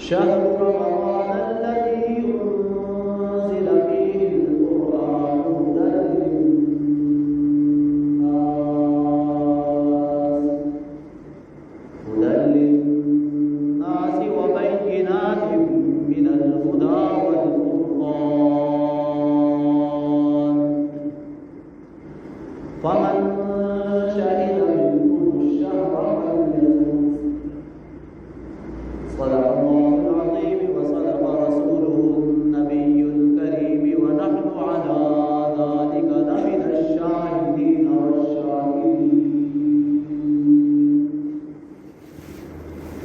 شهر رمضان الذي أنزل فيه القرآن هدى للناس وبينات من الهدى والفرقان فمن شهد منكم الشهر فليصم. صدق الله العظيم وصدق رسوله النبي الكريم ونحن على ذلك لمن الشاهدين والشاكرين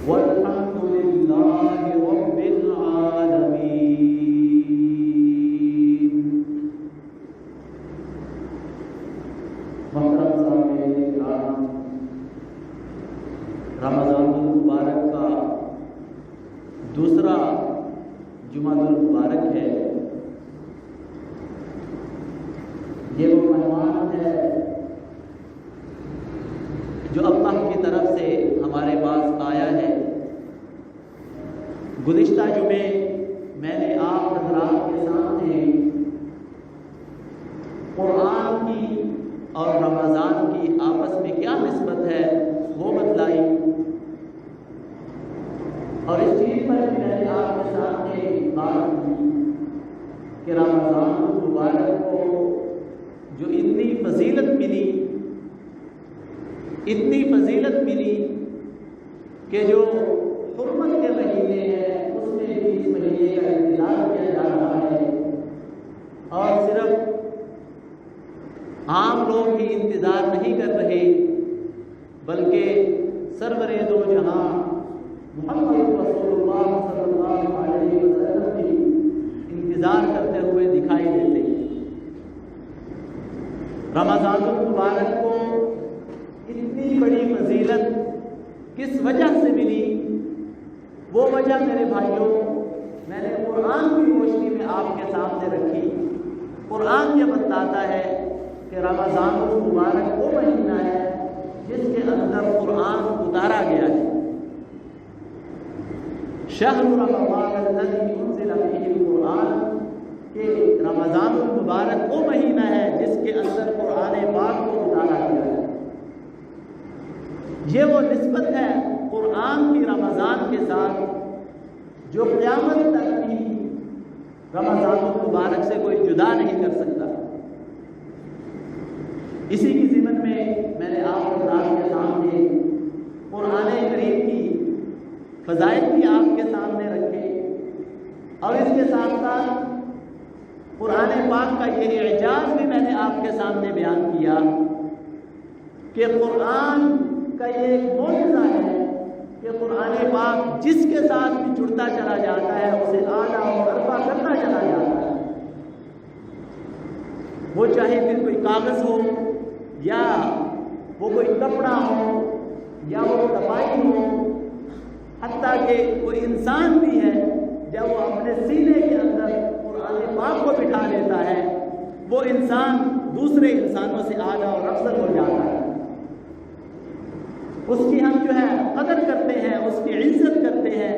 والحمد لله رب العالمين. محترم سامعین کرام، رمضان المبارک کا دوسرا جمعہ المبارک ہے. یہ وہ مہمان ہے جو اللہ کی طرف سے ہمارے پاس آیا ہے. گزشتہ جمعے میں نے آپ حضرات کے سامنے قرآن کی اور رمضان کی آپس میں کیا نسبت ہے وہ بتلائی، اور اس چیز پر بھی میں نے آپ کے سامنے بات کی کہ رمضان المبارک کو جو اتنی فضیلت ملی کہ جو حرمت کے مہینے ہیں اس میں بھی اس مہینے کا انتظار کیا جا رہا ہے، اور صرف عام لوگ ہی انتظار نہیں کر رہے بلکہ سرور دو جہاں محمد رسول اللہ صلی اللہ علیہ وسلم بھی انتظار کرتے ہوئے دکھائی دیتے ہیں. رمضان المبارک کو اتنی بڑی فضیلت کس وجہ سے ملی؟ وہ وجہ میرے بھائیوں میں نے قرآن کی روشنی میں آپ کے سامنے رکھی. قرآن یہ بتاتا ہے کہ رمضان المبارک وہ مہینہ ہے جس کے اندر قرآن اتارا گیا ہے. شہر رمضان الذی انزل فیہ القرآن، کہ رمضان المبارک وہ مہینہ ہے جس کے اندر قرآن پاک کو اتارا گیا ہے. یہ وہ نسبت ہے قرآن کی رمضان کے ساتھ جو قیامت تک بھی رمضان المبارک سے کوئی جدا نہیں کر سکتا. اسی کی ضمن میں نے آپ کے سامنے قرآن کریم کی فضائل بھی آپ کے سامنے رکھے، اور اس کے ساتھ ساتھ قرآن پاک کا یہ اعجاز بھی میں نے آپ کے سامنے بیان کیا کہ قرآن کا یہ ایک معجزہ ہے کہ قرآن پاک جس کے ساتھ بھی جڑتا چلا جاتا ہے اسے اعلیٰ اور ارفع کرتا چلا جاتا ہے. وہ چاہے پھر کوئی کاغذ ہو، یا وہ کوئی کپڑا ہو، یا وہ صفائی ہو، حتیٰ کہ کوئی انسان بھی ہے جب وہ اپنے سینے کے اندر قرآن پاک کو بٹھا لیتا ہے وہ انسان دوسرے انسانوں سے اعلیٰ اور افضل ہو جاتا ہے. اس کی ہم جو ہے قدر کرتے ہیں، اس کی عزت کرتے ہیں.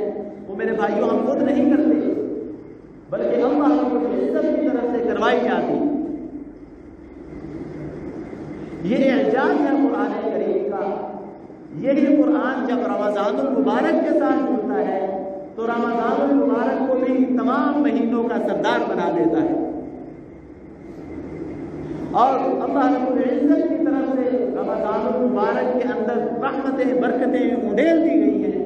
وہ میرے بھائیوں ہم خود نہیں کرتے بلکہ اللہ رب العزت کی طرف سے کروائی جاتی. یہ اعجاز ہے قرآن کریم کا. یہی قرآن جب رمضان المبارک کے ساتھ جڑتا ہے تو رمضان المبارک کو بھی تمام مہینوں کا سردار بنا دیتا ہے. اور اللہ رب العزت کی طرف سے رمضان المبارک کے اندر رحمتیں برکتیں اڈیل دی گئی ہیں.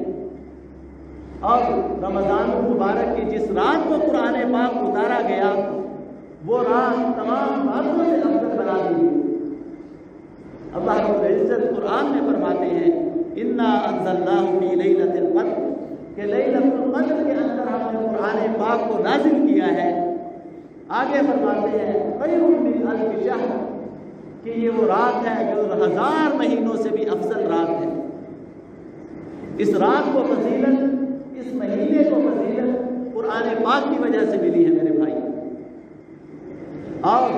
اور رمضان المبارک کی جس رات کو قرآن پاک اتارا گیا وہ رات تمام راتوں سے افضل بنا دی گئی. اللہ رب العزت قرآن میں فرماتے ہیں انا انزلناہ فی لیلۃ القدر، کہ لیلۃ القدر کے اندر ہم نے قرآن پاک کو نازل کیا ہے. آگے فرماتے ہیں خیر من الف شہر، کہ یہ وہ رات ہے جو 1000 مہینوں سے بھی افضل رات ہے. اس رات کو فضیلت، اس مہینے کو فضیلت قرآن پاک کی وجہ سے ملی ہے میرے بھائی. اور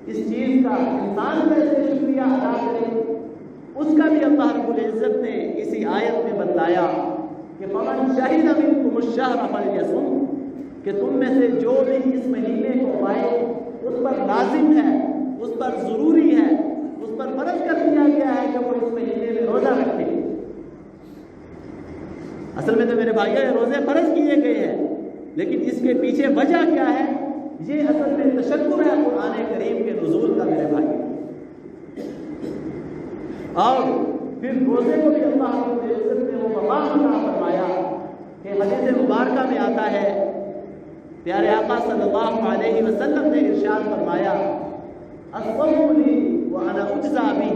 اس چیز کا انسان کیسے شکریہ ادا کرے اس کا بھی اللہ رب العزت نے اسی آیت میں بتلایا کہ فمن شہد منکم الشہر فلیصم، کہ تم میں سے جو بھی اس مہینے کو پائے اس پر لازم ہے، اس پر ضروری ہے، اس پر فرض کر دیا گیا ہے کہ وہ اس مہینے میں روزہ رکھے۔ اصل میں تو میرے بھائیوں یہ روزے فرض کیے گئے ہیں، لیکن اس کے پیچھے وجہ کیا ہے؟ یہ اصل میں تشکر ہے قرآن کریم کے نزول کا میرے بھائی۔ اور پھر روزے کو بھی اللہ رب العزت نے وہ مقام عطا فرمایا کہ حدیث مبارکہ میں آتا ہے، پیارے آقا صلی اللہ علیہ وسلم نے ارشاد فرمایا الصوم لی وانا اجزا بہ،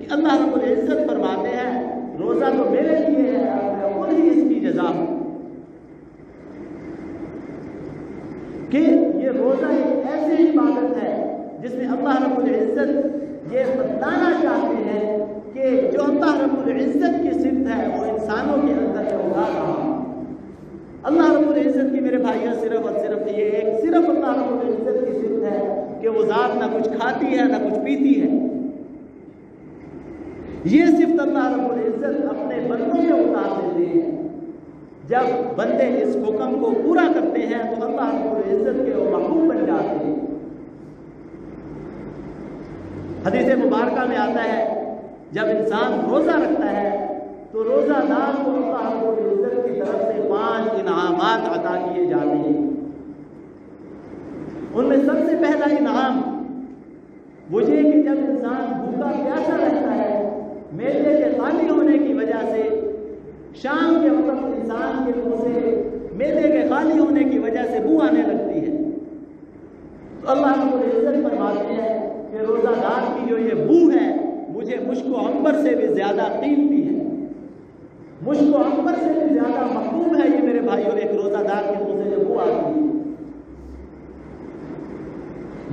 کہ اللہ رب العزت فرماتے ہیں روزہ تو میرے لیے ہے اور میں خود ہی اس کی جزا ہوں۔ کہ یہ روزہ ایک ایسی عبادت ہے جس میں اللہ رب العزت یہ بتانا چاہتے ہیں کہ جو اللہ رب العزت کی صفت ہے وہ انسانوں کے اندر ہوگا رہا۔ اللہ رب العزت کی میرے بھائیوں صرف اور صرف یہ ایک صرف اللہ رب العزت کی صفت ہے کہ وہ ذات نہ کچھ کھاتی ہے نہ کچھ پیتی ہے۔ یہ صفت اللہ رب العزت اپنے بندوں میں اتار دیتے ہیں۔ جب بندے اس حکم کو پورا کرتے ہیں تو اللہ رب العزت کے وہ محبوب بن جاتے ہیں۔ حدیث مبارکہ میں آتا ہے جب انسان روزہ رکھتا ہے تو روزہ دار کو اللہ رب العزت کی طرف سے 5 انعامات عطا کیے جاتے ہیں۔ ان میں سب سے پہلا انعام وہ یہ کہ جب انسان بھوکا پیاسا رہتا ہے، معدے کے خالی ہونے کی وجہ سے شام کے وقت انسان کے منہ سے معدے کے خالی ہونے کی وجہ سے بو آنے لگتی ہے، تو اللہ رب العزت فرماتے ہیں کہ روزہ دار کی جو یہ بو ہے مجھے مشک و عنبر سے بھی زیادہ قیمتی ہے، مشک و عنبر سے بھی زیادہ محبوب ہے یہ میرے بھائیوں ایک روزہ دار کے منہ سے جو بو آتی ہے۔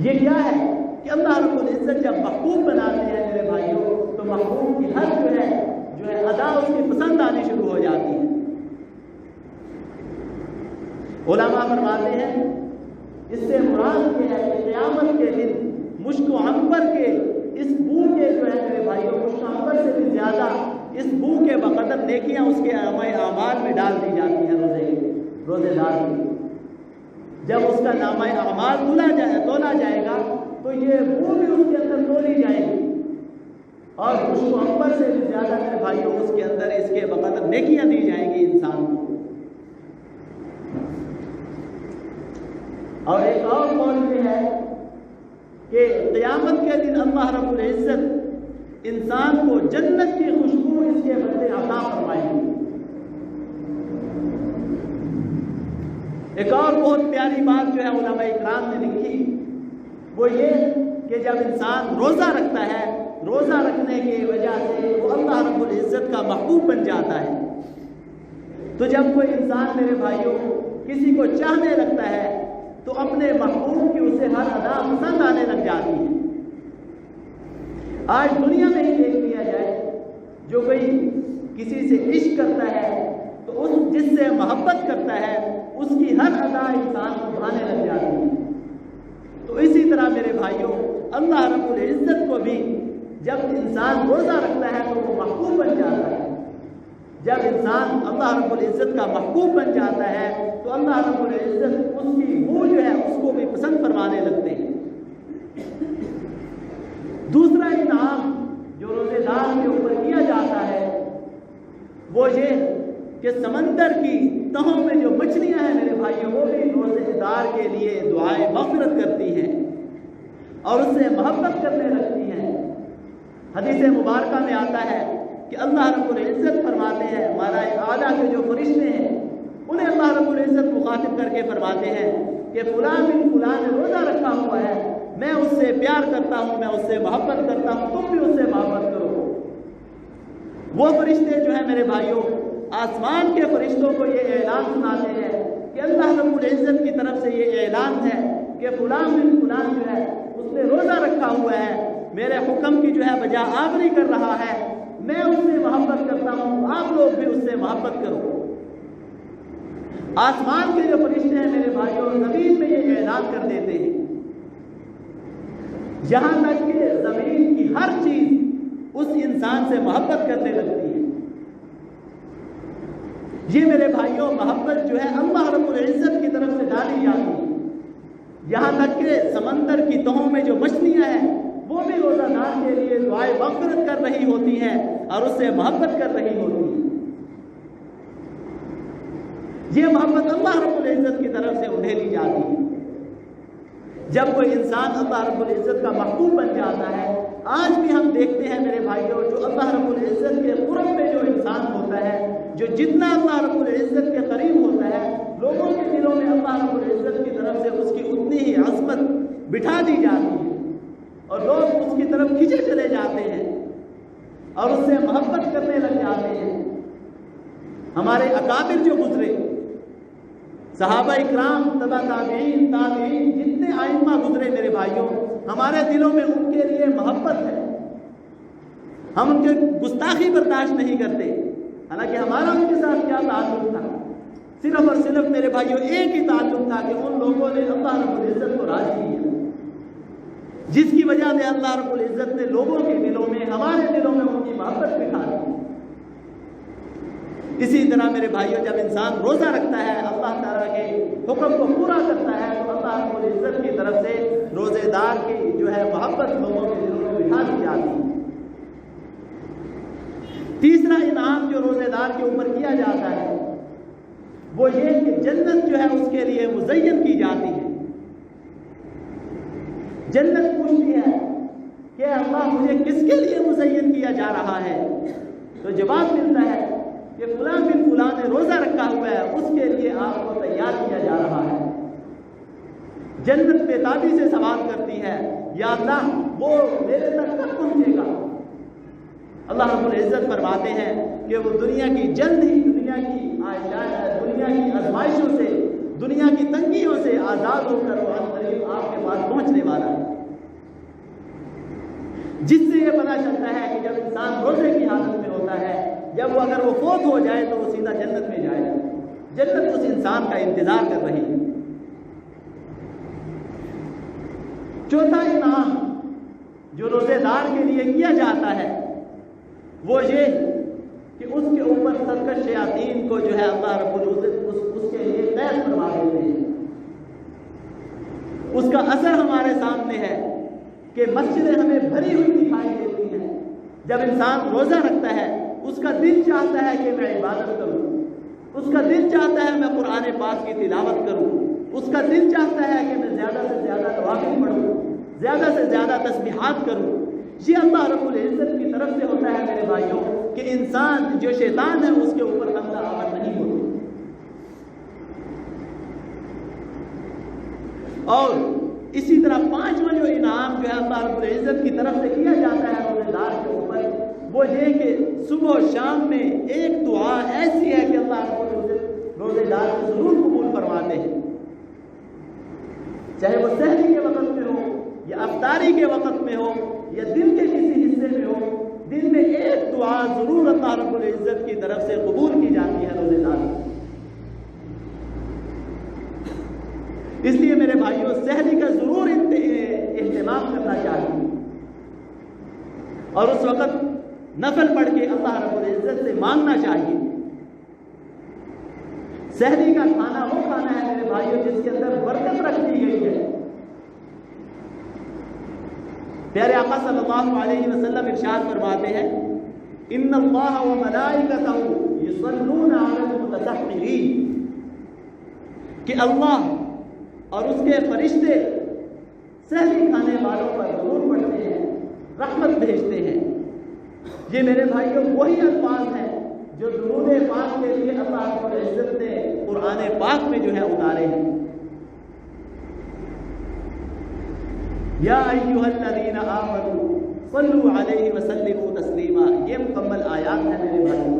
یہ کیا ہے کہ اللہ رب العزت جب محبوب بناتے ہیں میرے بھائیوں تو محبوب کی ہر جو ہے ادا اس کی پسند آنی شروع ہو جاتی ہے۔ علماء فرماتے ہیں اس سے مراد یہ ہے کہ قیامت کے دن مشک و عنبر کے اس بو کے جو ہے میرے بھائیوں مشک و عنبر سے بھی زیادہ اس بو کے بقدر نیکیاں اس کے اعمال میں ڈال دی جاتی ہیں روزے دار کی۔ جب اس کا نامہ اعمال تولا جائے گا تو یہ بو بھی اس کے اندر تولی جائے گی اور مشک و عنبر سے بھی زیادہ میرے بھائیوں اس کے اندر اس کے بقدر نیکیاں دی جائیں گی انسان کو۔ اور ایک اور قول یہ ہے کہ قیامت کے دن اللہ رب العزت انسان کو جنت کی خوشبو اس کے بدلے عطا فرمائیں گے۔ ایک اور بہت پیاری بات جو ہے علماء اکرام نے لکھی وہ یہ کہ جب انسان روزہ رکھتا ہے، روزہ رکھنے کی وجہ سے وہ اللہ رب العزت کا محبوب بن جاتا ہے۔ تو جب کوئی انسان میرے بھائیوں کسی کو چاہنے لگتا ہے تو اپنے محبوب کی اسے ہر ادا پسند آنے لگ جاتی ہے۔ آج دنیا میں ہی دیکھ لیا جائے، جو کوئی کسی سے عشق کرتا ہے تو اس جس سے محبت کرتا ہے اس کی ہر ادا انسان کو بھانے لگ جاتی ہے۔ تو اسی طرح میرے بھائیوں اللہ رب العزت کو بھی جب انسان روزہ رکھتا ہے تو وہ محبوب بن جاتا ہے۔ جب انسان اللہ رب العزت کا محبوب بن جاتا ہے تو اللہ رب العزت اس کی بو جو ہے اس کو بھی پسند فرمانے لگتے ہیں۔ دوسرا انعام جو روزے دار کے اوپر کیا جاتا ہے وہ یہ کہ سمندر کی تہوں میں جو مچھلیاں ہیں میرے بھائیوں وہ بھی روزے دار کے لیے دعائیں مغفرت کرتی ہیں اور اس سے محبت کرنے لگتی ہیں۔ حدیث مبارکہ میں آتا ہے کہ اللہ رب العزت فرماتے ہیں ملائکہ اعلیٰ کے جو فرشتے ہیں انہیں اللہ رب العزت مخاطب کر کے فرماتے ہیں کہ فلاں بن فلاں نے روزہ رکھا ہوا ہے، میں اس سے پیار کرتا ہوں، میں اس سے محبت کرتا ہوں، تم بھی اس سے محبت کرو۔ وہ فرشتے جو ہیں میرے بھائیوں آسمان کے فرشتوں کو یہ اعلان سناتے ہیں کہ اللہ رب العزت کی طرف سے یہ اعلان ہے کہ فلاں بن فلاں جو ہے اس نے روزہ رکھا ہوا ہے، میرے حکم کی جو ہے بجا آوری کر رہا ہے، میں اس سے محبت کرتا ہوں، آپ لوگ بھی اس سے محبت کرو۔ آسمان کے جو فرشتے ہیں میرے بھائیوں زمین میں یہ اعلان کر دیتے ہیں، یہاں تک کہ زمین کی ہر چیز اس انسان سے محبت کرنے لگتی ہے۔ یہ میرے بھائیوں محبت جو ہے اللہ رب العزت کی طرف سے ڈالی جاتی ہے. یہاں تک کہ سمندر کی تہوں میں جو مچھلیاں ہیں وہ بھی روزہ دار کے لیے دعائے مغفرت کر رہی ہوتی ہیں اور اس سے محبت کر رہی ہوتی ہیں. یہ محبت اللہ رب العزت کی طرف سے اڈھیلی جاتی ہے. جب کوئی انسان اللہ رب العزت کا محبوب بن جاتا ہے، آج بھی ہم دیکھتے ہیں میرے بھائیوں، جو اللہ رب العزت کے قرب میں جو انسان ہوتا ہے، جو جتنا اللہ رب العزت کے قریب ہوتا ہے، لوگوں کے دلوں میں اللہ رب العزت کی طرف سے اس کی اتنی ہی عظمت بٹھا دی جاتی ہے اور لوگ اس کی طرف کھینچے چلے جاتے ہیں اور اس سے محبت کرنے لگ جاتے ہیں. ہمارے اکابر جو گزرے، صحابہ اکرام، تبع تابعین، تابعین، جتنے ائمہ گزرے میرے بھائیوں، ہمارے دلوں میں ان کے لیے محبت ہے. ہم ان کے گستاخی برداشت نہیں کرتے. حالانکہ ہمارا ان کے ساتھ کیا تعلق تھا؟ صرف اور صرف میرے بھائیوں ایک ہی تعلق تھا کہ ان لوگوں نے اللہ رب العزت کو راضی کیا، جس کی وجہ سے اللہ رب العزت نے لوگوں کے دلوں میں، ہمارے دلوں میں ان کی محبت بٹھا دی. اسی طرح میرے بھائیوں، جب انسان روزہ رکھتا ہے، اللہ تعالیٰ کے حکم کو پورا کرتا ہے، تو اللہ رب العزت کی طرف سے روزے دار کی جو ہے محبت لوگوں کے دلوں میں بٹھا دی جاتی ہے. تیسرا انعام جو روزے دار کے اوپر کیا جاتا ہے وہ یہ کہ جنت جو ہے اس کے لیے مزین کی جاتی ہے. جنت پوچھتی ہے کہ اللہ مجھے کس کے لیے مزین کیا جا رہا ہے؟ تو جواب ملتا ہے کہ فلاں بن فلاں نے روزہ رکھا ہوا ہے، اس کے لیے آپ کو تیار کیا جا رہا ہے. جنت بےتابی سے سوال کرتی ہے، یا اللہ وہ میرے تک کب پہنچے گا؟ اللہ رب العزت فرماتے ہیں کہ وہ دنیا کی جلد ہی دنیا کی آزمائشوں سے، دنیا کی تنگیوں سے آزاد ہو کر وہ عنقریب آپ کے پاس پہنچنے والا ہے. جس سے یہ پتہ چلتا ہے کہ جب انسان روزے کی حالت میں ہوتا ہے، جب وہ اگر وہ فوت ہو جائے تو وہ سیدھا جنت میں جائے. جنت اس انسان کا انتظار کر رہی ہے. چوتھا انعام جو روزے دار کے لیے کیا جاتا ہے وہ یہ کہ اس کے اوپر سرکش شیاطین کو جو ہے اللہ رب العزت اس کے لیے قید فرما دیتے ہیں. اس کا اثر ہمارے سامنے ہے کہ مسجدیں ہمیں بھری ہوئی دکھائی دیتی ہیں. جب انسان روزہ رکھتا ہے، اس کا دل چاہتا ہے کہ میں عبادت کروں، اس کا دل چاہتا ہے میں قرآن پاک کی تلاوت کروں، اس کا دل چاہتا ہے کہ میں زیادہ سے زیادہ نوافل پڑھوں، زیادہ سے زیادہ تسبیحات کروں. یہ اللہ رب العزت کی طرف سے ہوتا ہے میرے بھائیوں کہ انسان جو شیطان ہے اس کے اوپر حملہ آور نہیں ہوتا. اور اسی طرح پانچواں جو انعام جو ہے اللہ رب العزت کی طرف سے کیا جاتا ہے روزے دار کے اوپر وہ یہ کہ صبح و شام میں ایک دعا ایسی ہے کہ اللہ رب العزت روزے دار کو ضرور قبول فرماتے ہیں. چاہے وہ سحری کے وقت میں ہو یا افطاری کے وقت میں ہو یا دن کے کسی حصے میں ہو، دن میں ایک دعا ضرور اللہ رب العزت کی طرف سے قبول کی جاتی ہے روزے دار. اس لیے میرے بھائیوں سحری کا ضرور اہتمام کرنا چاہیے اور اس وقت نفل پڑھ کے اللہ رب العزت سے مانگنا چاہیے. سحری کا کھانا وہ کھانا ہے میرے بھائیوں جس کے اندر برکت رکھ دی گئی ہے. پیارے آقا صلی اللہ علیہ وسلم ارشاد فرماتے ہیں، ان اللہ وملائکتہ یصلون علی المتسحرین، کہ اللہ اور اس کے فرشتے سحری کھانے والوں پر ضرور پڑھتے ہیں، رحمت بھیجتے ہیں. یہ میرے بھائیوں وہی الفاظ ہیں جو درود پاک کے لیے اللہ رب العزت نے قرآن پاک میں جو ہے اتارے ہیں. یا ایھا الذین آمنوا صلوا علیہ وسلموا تسلیما، یہ مکمل آیات ہیں میرے بھائیوں.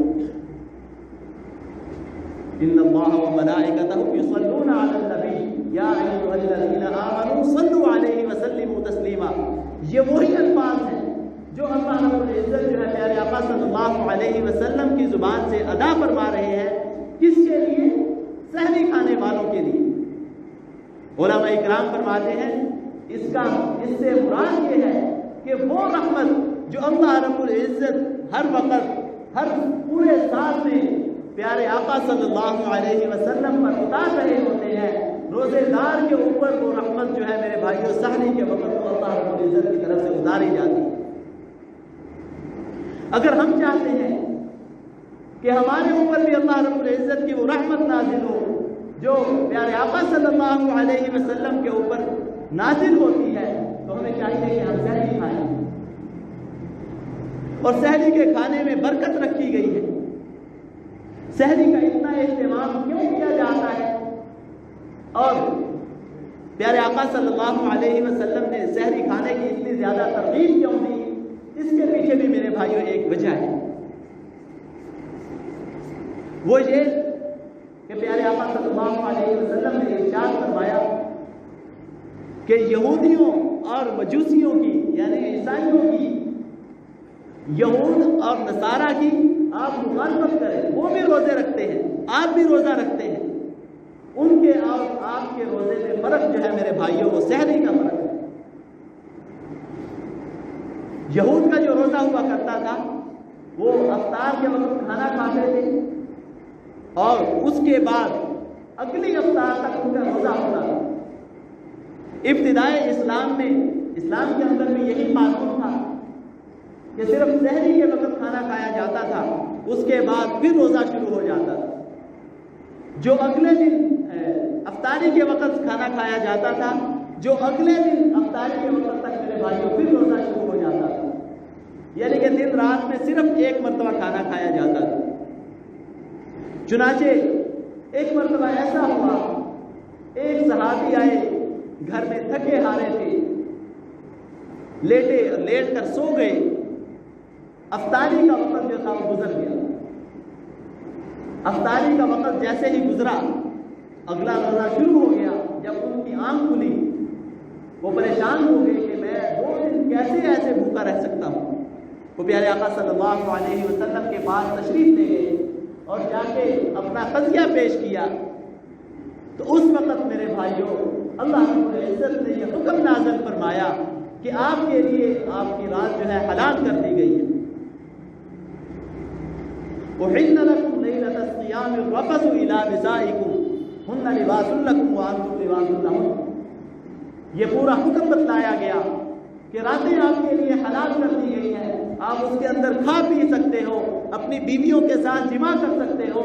ان اللہ وملائکتہ یصلون علی النبی یا ایھا الذین آمنوا صلوا علیہ وسلموا تسلیما. یہ وہی الفاظ ہیں جو اللہ رب العزت جو ہے پیارے آقا صلی اللہ علیہ وسلم کی زبان سے ادا فرما رہے ہیں. کس کے لیے؟ سحری کھانے والوں کے لیے. علماء اکرام فرماتے ہیں اس سے مراد یہ ہے کہ وہ رحمت جو اللہ رب العزت ہر وقت ہر پورے سال میں پیارے آقا صلی اللہ علیہ وسلم پر اتار رہے ہوتے ہیں، روزے دار کے اوپر وہ رحمت جو ہے میرے بھائیوں سحری کے وقت کو اللہ رب العزت کی طرف سے اتاری جاتی ہے۔ اگر ہم چاہتے ہیں کہ ہمارے اوپر بھی اللہ رب العزت کی وہ رحمت نازل ہو جو پیارے آقا صلی اللہ علیہ وسلم کے اوپر نازل ہوتی ہے، تو ہمیں چاہیے کہ ہم سحری کھائیں، اور سحری کے کھانے میں برکت رکھی گئی ہے۔ سحری کا اتنا اہتمام کیوں کیا جاتا ہے، اور پیارے آقا صلی اللہ علیہ وسلم نے سحری کھانے کی اتنی زیادہ ترغیب کیوں دی، اس کے پیچھے بھی میرے بھائیوں ایک وجہ ہے۔ وہ یہ کہ پیارے آقا صلی اللہ علیہ وسلم نے ارشاد فرمایا کہ یہودیوں اور مجوسیوں کی یعنی عیسائیوں کی، یہود اور نصارہ کی آپ مخالفت کریں، وہ بھی روزے رکھتے ہیں، آپ بھی روزہ رکھتے ہیں، ان کے اور آپ کے روزے میں فرق جو ہے میرے بھائیوں وہ سحری کا فرق ہے۔ یہود کا جو روزہ ہوا کرتا تھا وہ افطار کے وقت کھانا کھاتے تھے اور اس کے بعد اگلی افطار تک ان کا روزہ ہوتا تھا۔ ابتدائے اسلام میں، اسلام کے اندر بھی یہی قانون تھا کہ صرف سحری کے وقت کھانا کھایا جاتا تھا، اس کے بعد پھر روزہ شروع ہو جاتا تھا۔ جو اگلے دن افطاری کے وقت کھانا کھایا جاتا تھا، جو اگلے دن افطاری کے وقت تک میرے بھائیوں پھر روزہ شروع ہو جاتا تھا، یعنی کہ دن رات میں صرف ایک مرتبہ کھانا کھایا جاتا تھا۔ چنانچہ ایک مرتبہ ایسا ہوا، ایک صحابی آئے، گھر میں تھکے ہارے تھے، لیٹ کر سو گئے، افطاری کا وقت جو تھا وہ گزر گیا۔ افطاری کا وقت جیسے ہی گزرا، اگلا روزہ شروع ہو گیا۔ جب ان کی آنکھ کھلی وہ پریشان ہو گئے کہ میں 2 دن کیسے ایسے بھوکا رہ سکتا ہوں۔ وہ پیارے آقا صلی اللہ علیہ وسلم کے پاس تشریف لے گئے اور جا کے اپنا قضیہ پیش کیا، تو اس وقت میرے بھائیوں اللہ رب العزت نے یہ حکم نازل فرمایا کہ آپ کے لیے آپ کی رات جو ہے حلال کر دی گئی ہے۔ احل لكم ليلة الصيام الرفث إلى نسائكم هن لباس لكم وأنتم لباس لهن۔ یہ پورا حکم بتلایا گیا کہ راتیں آپ کے لیے حلال کر دی گئی ہیں، آپ اس کے اندر کھا پی سکتے ہو، اپنی بیویوں کے ساتھ جماع کر سکتے ہو،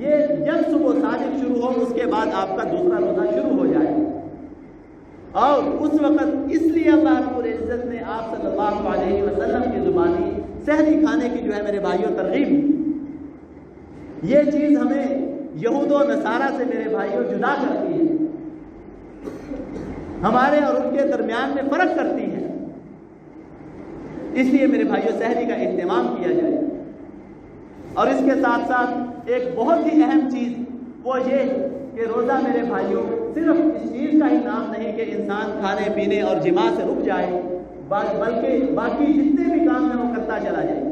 یہ جب صبح صادق شروع ہو اس کے بعد آپ کا دوسرا روزہ شروع ہو جائے۔ اور اس وقت اس لیے اللہ رب العزت نے آپ صلی اللہ علیہ وسلم کی زبانی سحری کھانے کی جو ہے میرے بھائیوں ترغیب دی۔ یہ چیز ہمیں یہود و نصارہ سے میرے بھائیوں جدا کرتی ہے، ہمارے اور ان کے درمیان میں فرق کرتی ہے۔ اس لیے میرے بھائیوں سحری کا اہتمام کیا جائے۔ اور اس کے ساتھ ساتھ ایک بہت ہی اہم چیز وہ یہ کہ روزہ میرے بھائیوں صرف اس چیز کا ہی نام نہیں کہ انسان کھانے پینے اور جماع سے رک جائے، بلکہ باقی جتنے بھی کام ہیں وہ کرتا چلا جائے،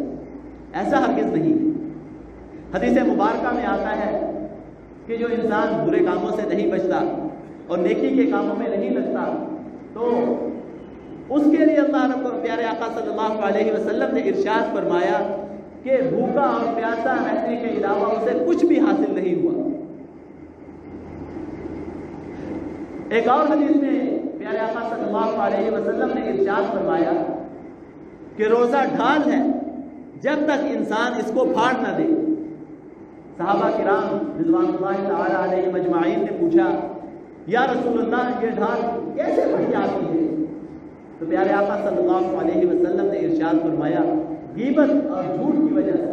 ایسا ہرگز نہیں۔ حدیث مبارکہ میں آتا ہے کہ جو انسان برے کاموں سے نہیں بچتا اور نیکی کے کاموں میں نہیں لگتا تو اس کے لیے اللہ رب پیارے آقا صلی اللہ علیہ وسلم نے ارشاد فرمایا کہ بھوکا اور پیاسا رہنے کے علاوہ اسے کچھ بھی حاصل نہیں ہوا۔ ایک اور حدیث میں پیارے آقا صلی اللہ علیہ وسلم نے ارشاد فرمایا کہ روزہ ڈھال ہے جب تک انسان اس کو پھاڑ نہ دے۔ صحابہ کرام رضوان اللہ تعالی علیہ مجمعین نے پوچھا یا رسول اللہ یہ ڈھال کیسے پھٹ جاتی ہے؟ تو پیارے آقا صلی اللہ علیہ وسلم نے ارشاد فرمایا غیبت اور جھوٹ کی وجہ سے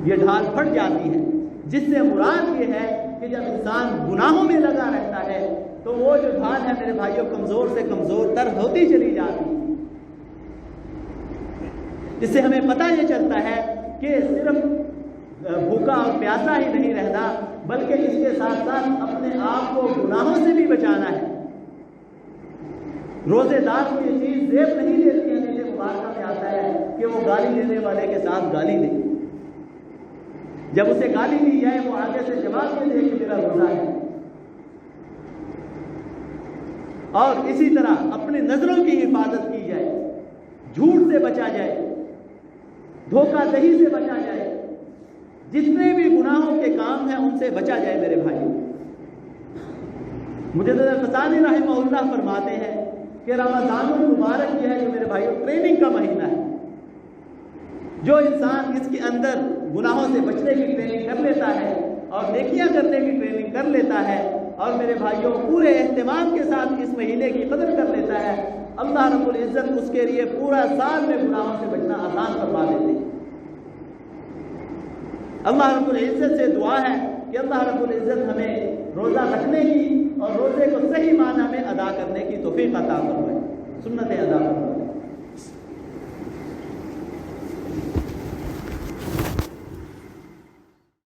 یہ ڈھال پھٹ جاتی ہے، جس سے مراد یہ ہے کہ جب انسان گناہوں میں لگا رہتا ہے تو وہ جو ڈھال ہے میرے بھائیوں کمزور سے کمزور تر ہوتی چلی جاتی ہے۔ اس سے ہمیں پتہ یہ چلتا ہے کہ صرف بھوکا اور پیاسا ہی نہیں رہنا بلکہ اس کے ساتھ ساتھ اپنے آپ کو گناہوں سے بھی بچانا ہے۔ روزے دار کو یہ چیز زیب نہیں دیتی ہے، حدیث مبارکہ میں آتا ہے کہ وہ گالی دینے والے کے ساتھ گالی دے، جب اسے گالی دی جائے وہ آگے سے جواب دے دے کہ میرا روزہ ہے۔ اور اسی طرح اپنی نظروں کی حفاظت کی جائے، جھوٹ سے بچا جائے، دھوکہ دہی سے بچا جائے، جتنے بھی گناہوں کے کام ہیں ان سے بچا جائے میرے بھائیوں۔ مجدد الفسانی رحمہ اللہ فرماتے ہیں کہ رمضان المبارک یہ ہے جو میرے بھائیوں ٹریننگ کا مہینہ ہے۔ جو انسان اس کے اندر گناہوں سے بچنے کی ٹریننگ کر لیتا ہے اور نیکیاں کرنے کی ٹریننگ کر لیتا ہے اور میرے بھائیوں پورے اہتمام کے ساتھ اس مہینے کی قدر کر لیتا ہے، اللہ رب العزت اس کے لیے پورا سال میں گناہوں سے بچنا آسان فرما دیتے ہیں۔ اللہ رب العزت سے دعا ہے کہ اللہ رب العزت ہمیں روزہ رکھنے کی اور روزے کو صحیح معنی میں ادا کرنے کی توفیق عطا فرمائے، سنتیں ادا فرمائے۔